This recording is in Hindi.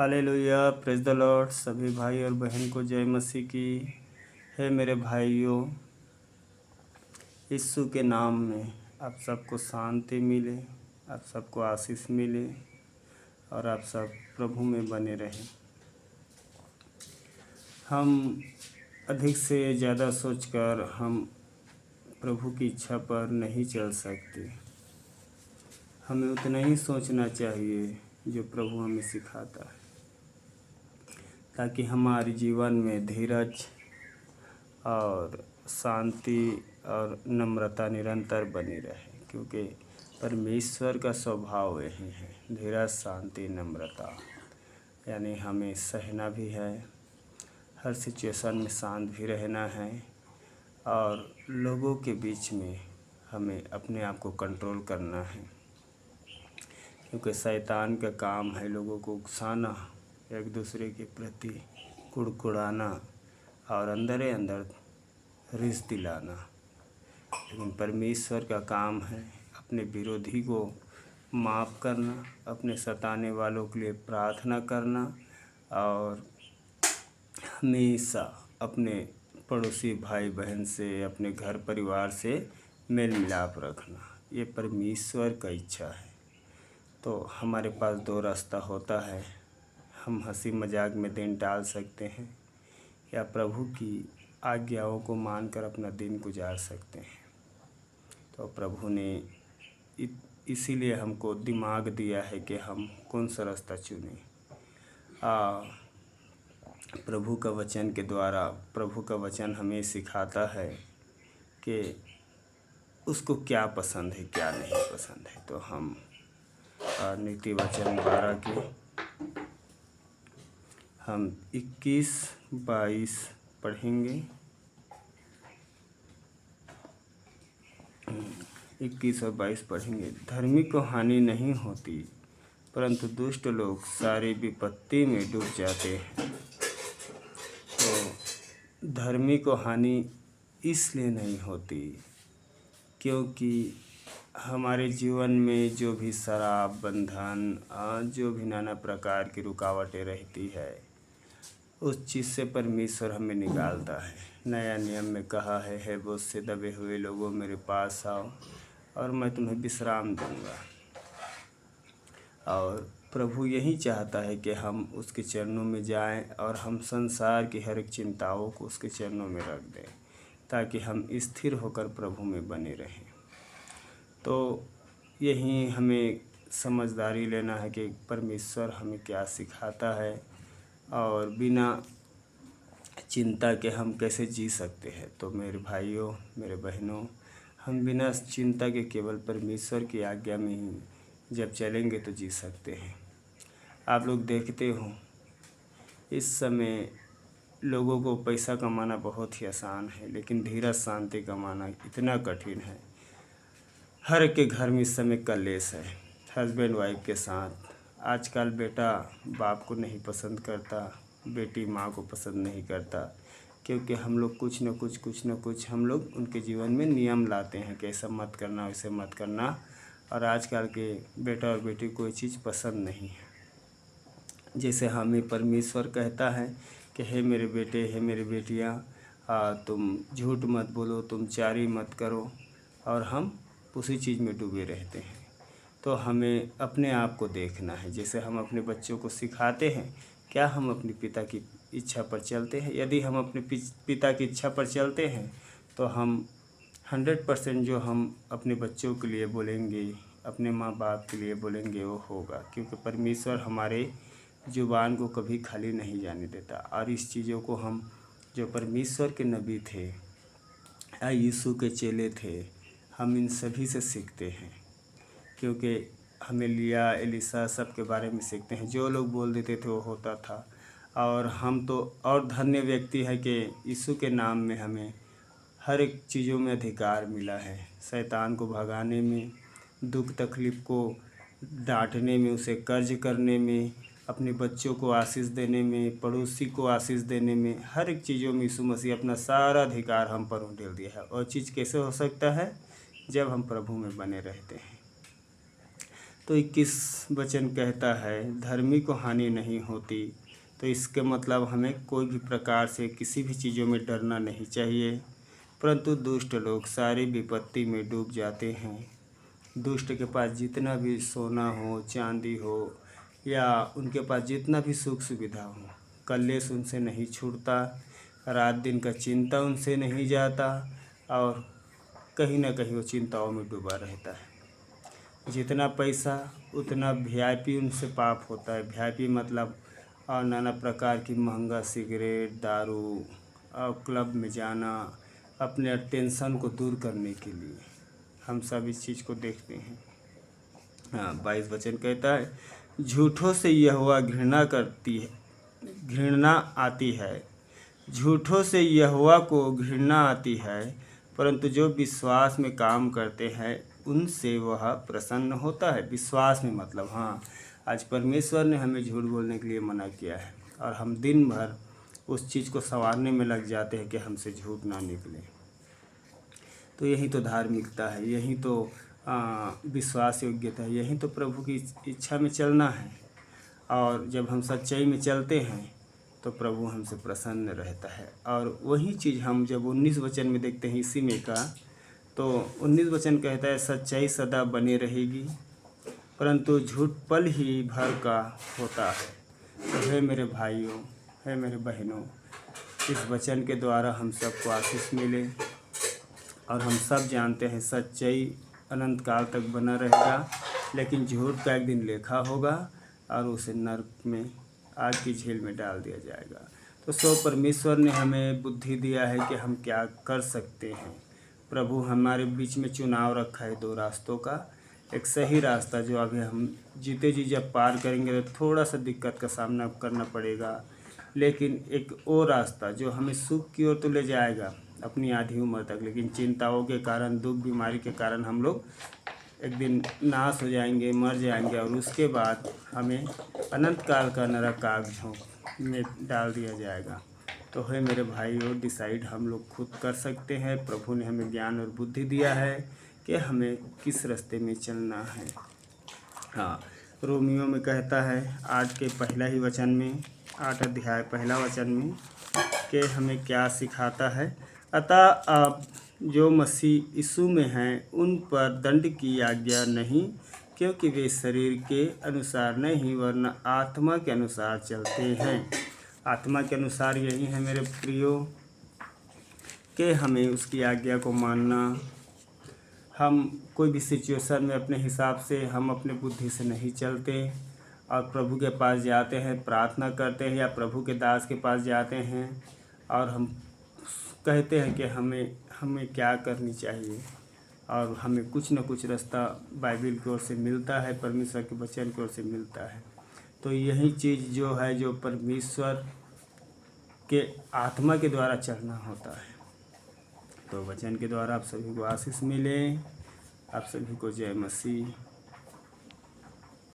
Hallelujah, praise the Lord. सभी भाई और बहन को जय मसीह की। है मेरे भाइयों, यीशु के नाम में आप सबको शांति मिले, आप सबको आशीष मिले और आप सब प्रभु में बने रहें। हम अधिक से ज़्यादा सोचकर हम प्रभु की इच्छा पर नहीं चल सकते। हमें उतना ही सोचना चाहिए जो प्रभु हमें सिखाता है, ताकि हमारे जीवन में धीरज और शांति और नम्रता निरंतर बनी रहे, क्योंकि परमेश्वर का स्वभाव यही है, धीरज, शांति, नम्रता। यानी हमें सहना भी है, हर सिचुएशन में शांत भी रहना है और लोगों के बीच में हमें अपने आप को कंट्रोल करना है, क्योंकि शैतान का काम है लोगों को उकसाना, एक दूसरे के प्रति कुड़कुड़ाना और अंदर अंदर रिस दिलाना। लेकिन परमेश्वर का काम है अपने विरोधी को माफ़ करना, अपने सताने वालों के लिए प्रार्थना करना और हमेशा अपने पड़ोसी भाई बहन से, अपने घर परिवार से मेल मिलाप रखना। ये परमेश्वर का इच्छा है। तो हमारे पास दो रास्ता होता है, हम हंसी मजाक में दिन टाल सकते हैं या प्रभु की आज्ञाओं को मानकर अपना दिन गुजार सकते हैं। तो प्रभु ने इसीलिए हमको दिमाग दिया है कि हम कौन सा रास्ता चुनें। प्रभु का वचन के द्वारा प्रभु का वचन हमें सिखाता है कि उसको क्या पसंद है, क्या नहीं पसंद है। तो हम नीति वचन 12 के हम 21-22 पढ़ेंगे। 21 और 22 पढ़ेंगे। धर्मी को हानि नहीं होती, परंतु दुष्ट लोग सारी विपत्ति में डूब जाते हैं। तो धर्मी को हानि इसलिए नहीं होती क्योंकि हमारे जीवन में जो भी शराब, बंधन, जो भी नाना प्रकार की रुकावटें रहती है, उस चीज़ से परमेश्वर हमें निकालता है। नया नियम में कहा है बोझ से दबे हुए लोगों मेरे पास आओ और मैं तुम्हें विश्राम दूंगा। और प्रभु यही चाहता है कि हम उसके चरणों में जाएं और हम संसार की हर एक चिंताओं को उसके चरणों में रख दें, ताकि हम स्थिर होकर प्रभु में बने रहें। तो यही हमें समझदारी लेना है कि परमेश्वर हमें क्या सिखाता है और बिना चिंता के हम कैसे जी सकते हैं। तो मेरे भाइयों, मेरे बहनों, हम बिना चिंता के केवल परमेश्वर की आज्ञा में ही जब चलेंगे तो जी सकते हैं। आप लोग देखते हो इस समय लोगों को पैसा कमाना बहुत ही आसान है, लेकिन धीरज, शांति कमाना इतना कठिन है। हर एक के घर में इस समय कलेश है, हस्बैंड वाइफ के साथ। आजकल बेटा बाप को नहीं पसंद करता, बेटी माँ को पसंद नहीं करता, क्योंकि हम लोग कुछ न कुछ हम लोग उनके जीवन में नियम लाते हैं कि ऐसा मत करना, वैसे मत करना। और आजकल के बेटा और बेटी कोई चीज़ पसंद नहीं है। जैसे हमें परमेश्वर कहता है कि हे मेरे बेटे, हे मेरी बेटियाँ, तुम झूठ मत बोलो, तुम चारी मत करो, और हम उसी चीज़ में डूबे रहते हैं। तो हमें अपने आप को देखना है। जैसे हम अपने बच्चों को सिखाते हैं, क्या हम अपने पिता की इच्छा पर चलते हैं? यदि हम अपने पिता की इच्छा पर चलते हैं तो हम 100% जो हम अपने बच्चों के लिए बोलेंगे, अपने माँ बाप के लिए बोलेंगे, वो होगा। क्योंकि परमेश्वर हमारे ज़ुबान को कभी खाली नहीं जाने देता। और इस चीज़ों को हम, जो परमेश्वर के नबी थे, यीशु के चेले थे, हम इन सभी से सीखते हैं। क्योंकि हमें लिया, एलिशा सब के बारे में सीखते हैं। जो लोग बोल देते थे वो होता था। और हम तो और धन्य व्यक्ति है कि यीशु के नाम में हमें हर एक चीज़ों में अधिकार मिला है। शैतान को भगाने में, दुख तकलीफ़ को डांटने में, उसे कर्ज करने में, अपने बच्चों को आशीष देने में, पड़ोसी को आशीष देने में, हर एक चीज़ों में यीशु मसीह अपना सारा अधिकार हम पर उंडेल दिया है। और चीज़ कैसे हो सकता है? जब हम प्रभु में बने रहते हैं। तो 21 वचन कहता है, धर्मी को हानि नहीं होती। तो इसके मतलब हमें कोई भी प्रकार से किसी भी चीज़ों में डरना नहीं चाहिए, परंतु दुष्ट लोग सारी विपत्ति में डूब जाते हैं। दुष्ट के पास जितना भी सोना हो, चांदी हो, या उनके पास जितना भी सुख सुविधा हो, कलेश उनसे नहीं छूटता, रात दिन का चिंता उनसे नहीं जाता, और कहीं ना कहीं वो चिंताओं में डूबा रहता है। जितना पैसा उतना वीआईपी उनसे पाप होता है। वीआईपी मतलब और नाना प्रकार की महंगा सिगरेट, दारू और क्लब में जाना, अपने टेंशन को दूर करने के लिए हम सब इस चीज़ को देखते हैं। हाँ, 22 वचन कहता है, झूठों से यहोवा घृणा आती है। झूठों से यहोवा को घृणा आती है, परंतु जो विश्वास में काम करते हैं उनसे वह प्रसन्न होता है। विश्वास में मतलब हाँ, आज परमेश्वर ने हमें झूठ बोलने के लिए मना किया है, और हम दिन भर उस चीज़ को संवारने में लग जाते हैं कि हमसे झूठ ना निकले। तो यही तो धार्मिकता है, यही तो विश्वास योग्यता है, यही तो प्रभु की इच्छा में चलना है। और जब हम सच्चाई में चलते हैं तो प्रभु हमसे प्रसन्न रहता है। और वही चीज़ हम जब 19 वचन में देखते हैं इसी में का, तो 19 वचन कहता है, सच्चाई सदा बनी रहेगी, परंतु झूठ पल ही भर का होता है। तो है मेरे भाइयों, है मेरे बहनों, इस वचन के द्वारा हम सबको आशीष मिले, और हम सब जानते हैं सच्चाई अनंत काल तक बना रहेगा, लेकिन झूठ का एक दिन लेखा होगा और उसे नरक में, आग की झील में डाल दिया जाएगा। तो सो परमेश्वर ने हमें बुद्धि दिया है कि हम क्या कर सकते हैं। प्रभु हमारे बीच में चुनाव रखा है 2 रास्तों का। एक सही रास्ता जो अभी हम जीते जी जब पार करेंगे तो थोड़ा सा दिक्कत का सामना करना पड़ेगा, लेकिन एक और रास्ता जो हमें सुख की ओर तो ले जाएगा अपनी आधी उम्र तक, लेकिन चिंताओं के कारण, दुख बीमारी के कारण हम लोग एक दिन नाश हो जाएंगे, मर जाएंगे, और उसके बाद हमें अनंत काल का नरक आग झोंक में डाल दिया जाएगा। तो है मेरे भाइयों, डिसाइड हम लोग खुद कर सकते हैं। प्रभु ने हमें ज्ञान और बुद्धि दिया है कि हमें किस रास्ते में चलना है। हाँ, रोमियो में कहता है 8 के पहला ही वचन में, 8 अध्याय पहला वचन में, कि हमें क्या सिखाता है। अतः आप जो मसीह यीशु में हैं उन पर दंड की आज्ञा नहीं, क्योंकि वे शरीर के अनुसार नहीं वरना आत्मा के अनुसार चलते हैं। आत्मा के अनुसार यही है मेरे प्रियो, कि हमें उसकी आज्ञा को मानना। हम कोई भी सिचुएशन में अपने हिसाब से, हम अपने बुद्धि से नहीं चलते, और प्रभु के पास जाते हैं, प्रार्थना करते हैं, या प्रभु के दास के पास जाते हैं और हम कहते हैं कि हमें क्या करनी चाहिए, और हमें कुछ न कुछ रास्ता बाइबल की ओर से मिलता है, परमेश्वर के वचन की ओर से मिलता है। तो यही चीज़ जो है, जो परमेश्वर के आत्मा के द्वारा चलना होता है। तो वचन के द्वारा आप सभी को आशीष मिले। आप सभी को जय मसीह।